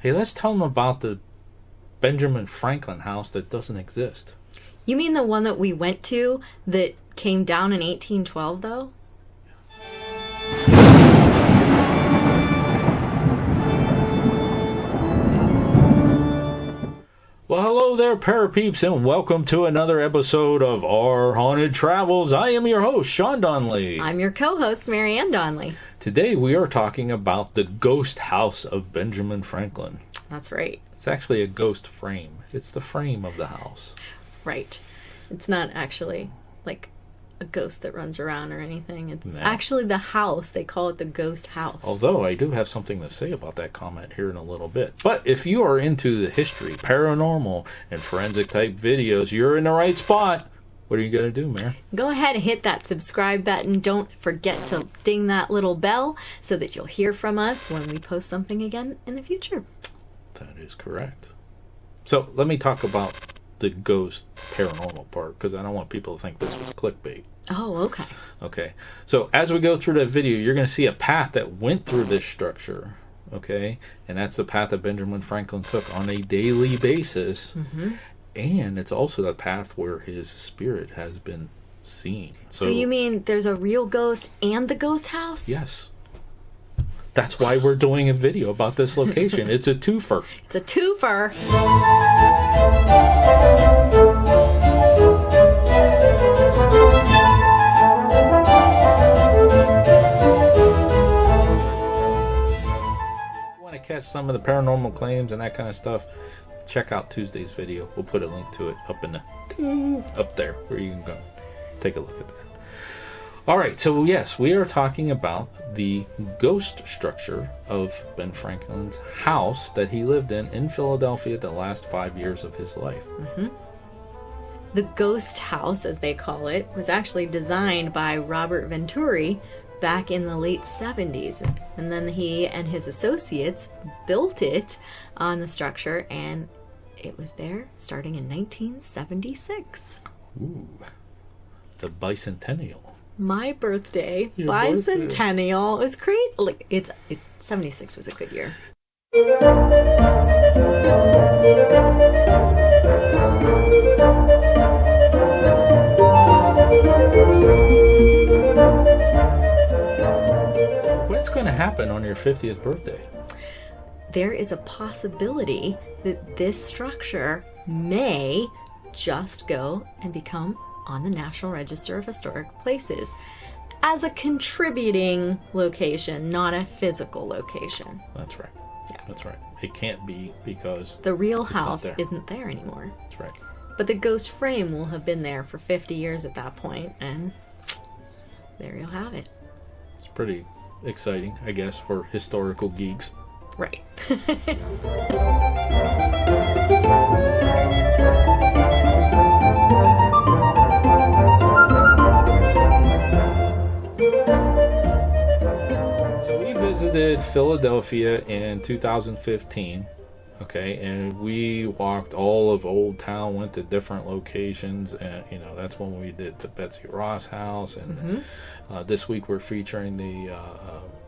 Hey, let's tell them about the Benjamin Franklin house that doesn't exist. You mean the one that we went to that came down in 1812, though? Well, hello there, parapeeps, and welcome to another episode of Our Haunted Travels. I am your host, Sean Donnelly. I'm your co-host, Marianne Donnelly. Today we are talking about the ghost house of Benjamin Franklin. That's right. It's actually a ghost frame. It's the frame of the house. Right. It's not actually like a ghost that runs around or anything. It's actually the house. They call it the ghost house. Although I do have something to say about that comment here in a little bit. But if you are into the history, paranormal, and forensic type videos, you're in the right spot. What are you going to do, Mary? Go ahead and hit that subscribe button. Don't forget to ding that little bell so that you'll hear from us when we post something again in the future. That is correct. So let me talk about the ghost paranormal part, because I don't want people to think this was clickbait. Oh, okay. Okay. So as we go through that video, you're going to see a path that went through this structure. Okay. And that's the path that Benjamin Franklin took on a daily basis. Mm-hmm. And it's also the path where his spirit has been seen. So you mean there's a real ghost and the ghost house? Yes. That's why we're doing a video about this location. It's a twofer. It's a twofer. Want to catch some of the paranormal claims and that kind of stuff? Check out Tuesday's video. We'll put a link to it up there where you can go take a look at that. All right, so yes, we are talking about the ghost structure of Ben Franklin's house that he lived in Philadelphia the last 5 years of his life. Mm-hmm. The ghost house, as they call it, was actually designed by Robert Venturi back in the late 70s. And then he and his associates built it on the structure, and it was there starting in 1976. Ooh, the Bicentennial. My birthday, Your Bicentennial. It was great. Like 76 was a good year. So what's going to happen on your 50th birthday? There is a possibility that this structure may just go and become on the National Register of Historic Places as a contributing location, not a physical location. That's right. Yeah. That's right. It can't be because the real house isn't there anymore. That's right. But the ghost frame will have been there for 50 years at that point, and there you'll have it. It's pretty exciting, I guess, for historical geeks. Right. So we visited Philadelphia in 2015, okay, and we walked all of Old Town, went to different locations, and that's when we did the Betsy Ross house, and this week we're featuring the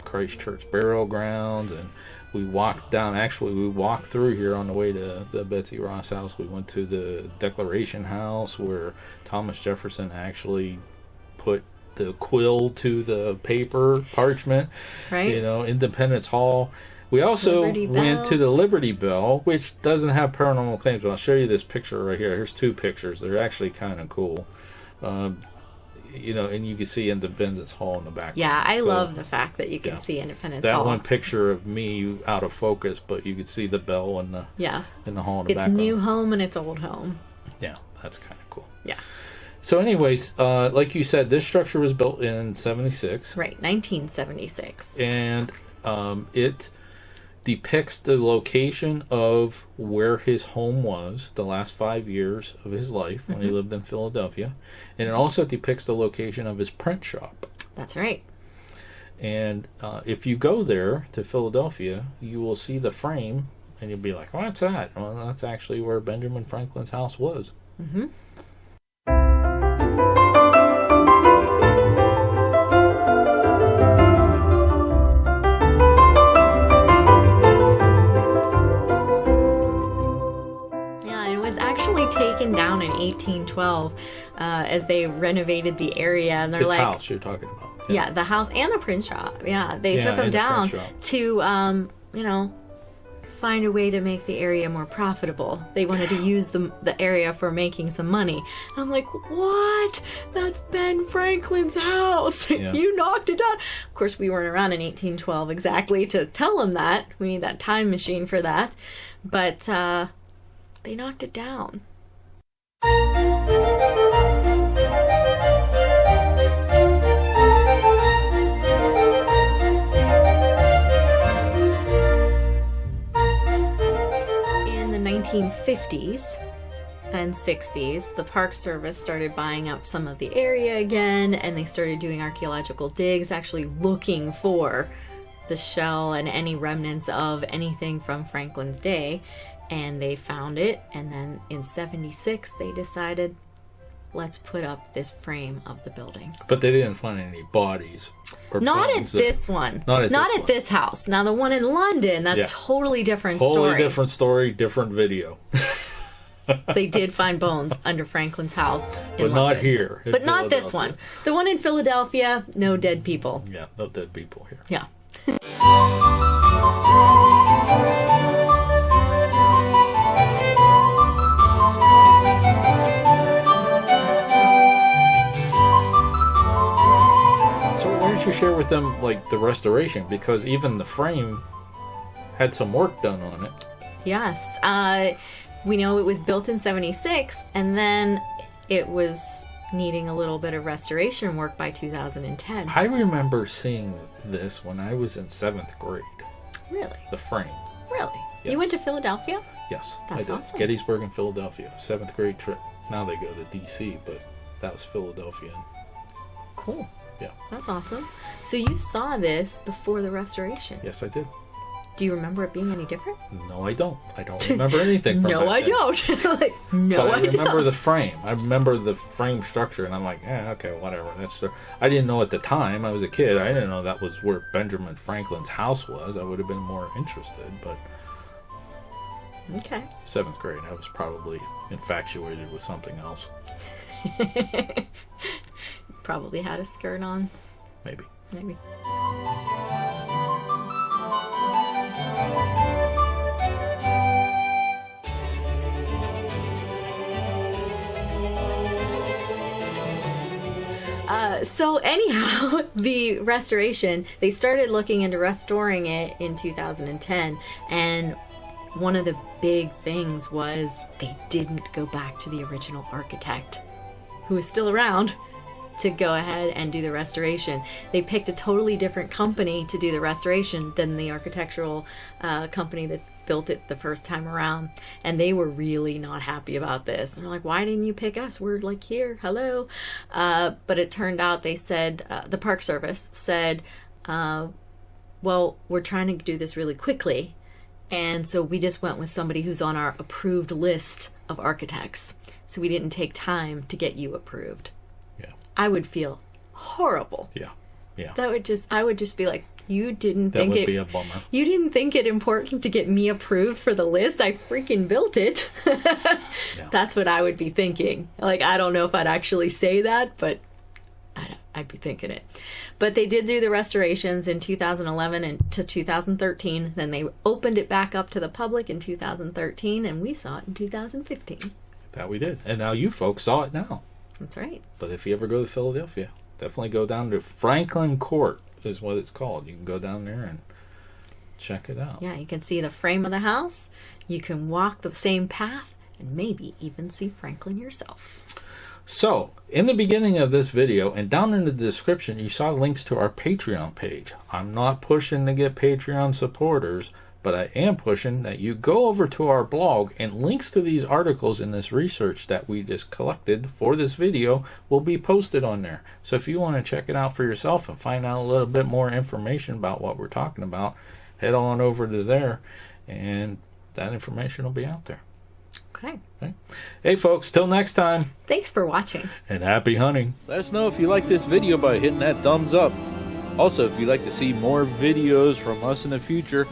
Christ Church burial grounds, and we walked down. Actually, we walked through here on the way to the Betsy Ross house. We went to the Declaration House where Thomas Jefferson actually put the quill to the paper parchment. Right. Independence Hall. We also went to the Liberty Bell, which doesn't have paranormal claims, but I'll show you this picture right here. Here's two pictures. They're actually kind of cool. And you can see Independence Hall in the background. Yeah, I love the fact that you can see Independence Hall. That one picture of me out of focus, but you can see the bell in the hall in the background. It's new home and it's old home. Yeah, that's kind of cool. Yeah. So anyways, like you said, this structure was built in 76. Right, 1976. And it depicts the location of where his home was the last 5 years of his life when he lived in Philadelphia. And it also depicts the location of his print shop. That's right. And if you go there to Philadelphia, you will see the frame, and you'll be like, what's that? Well, that's actually where Benjamin Franklin's house was. Mm-hmm. taken down in 1812 as they renovated the area. And they're This like, house you're talking about. yeah, the house and the print shop. Yeah, they took them and the down print shop. to, you know, find a way to make the area more profitable. They wanted to use the area for making some money. And I'm like, what? That's Ben Franklin's house. Yeah. You knocked it down. Of course, we weren't around in 1812 exactly to tell them that. We need that time machine for that. But they knocked it down. In the 1950s and 60s, the Park Service started buying up some of the area again, and they started doing archaeological digs, actually looking for the shell and any remnants of anything from Franklin's day. And they found it, and then in 76 they decided, let's put up this frame of the building. But they didn't find any bodies. Or Not at bones. this one. Not at this house. Now the one in London, that's Yeah. totally different Totally story. different story, different video. They did find bones under Franklin's house in But not London. here. in But not this Philadelphia. one. The one in Philadelphia, no dead people. Yeah, no dead people here. Yeah. So why don't you share with them like the restoration? Because even the frame had some work done on it. Yes. We know it was built in 76, and then it was needing a little bit of restoration work by 2010. I remember seeing this when I was in 7th grade. Really? The frame. Really? Yes. You went to Philadelphia? Yes, That's I did. awesome. Gettysburg and Philadelphia. 7th grade trip. Now they go to D.C., but that was Philadelphia. Cool. Yeah. That's awesome. So you saw this before the restoration. Yes, I did. Do you remember it being any different? No, I don't. I don't remember anything from No, back I then. don't. Like, no, But I I remember don't. the frame. I remember the frame structure, and I'm like, okay, whatever. I didn't know at the time. I was a kid. I didn't know that was where Benjamin Franklin's house was. I would have been more interested, but Okay. 7th grade, I was probably infatuated with something else. Probably had a skirt on. Maybe. Maybe. So anyhow, the restoration, they started looking into restoring it in 2010, and one of the big things was they didn't go back to the original architect, who is still around, to go ahead and do the restoration. They picked a totally different company to do the restoration than the architectural company that built it the first time around, and they were really not happy about this. And they're like, why didn't you pick us? We're like here, hello. But it turned out they said, the Park Service said, well, we're trying to do this really quickly, and so we just went with somebody who's on our approved list of architects. So we didn't take time to get you approved. Yeah. I would feel horrible. Yeah. Yeah. I would just be like, you didn't That think would it be a bummer. You didn't think it important to get me approved for the list. I freaking built it. That's what I would be thinking. Like, I don't know if I'd actually say that, but I'd be thinking it. But they did do the restorations in 2011 and to 2013. Then they opened it back up to the public in 2013, and we saw it in 2015. That we did. And now you folks saw it now. That's right. But if you ever go to Philadelphia, definitely go down to Franklin Court is what it's called. You can go down there and check it out. Yeah, you can see the frame of the house. You can walk the same path and maybe even see Franklin yourself. So, in the beginning of this video and down in the description, you saw links to our Patreon page. I'm not pushing to get Patreon supporters, but I am pushing that you go over to our blog, and links to these articles in this research that we just collected for this video will be posted on there. So if you want to check it out for yourself and find out a little bit more information about what we're talking about, head on over to there, and that information will be out there. Okay. Hey folks, till next time, Thanks for watching. and happy hunting. Let us know if you like this video by hitting that thumbs up. Also, if you'd like to see more videos from us in the future,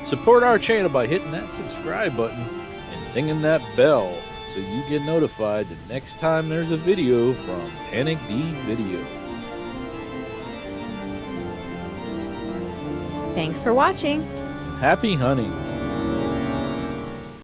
support our channel by hitting that subscribe button and dinging that bell so so you get notified the next time there's a video from Panic D Videos. Thanks for watching. Happy hunting!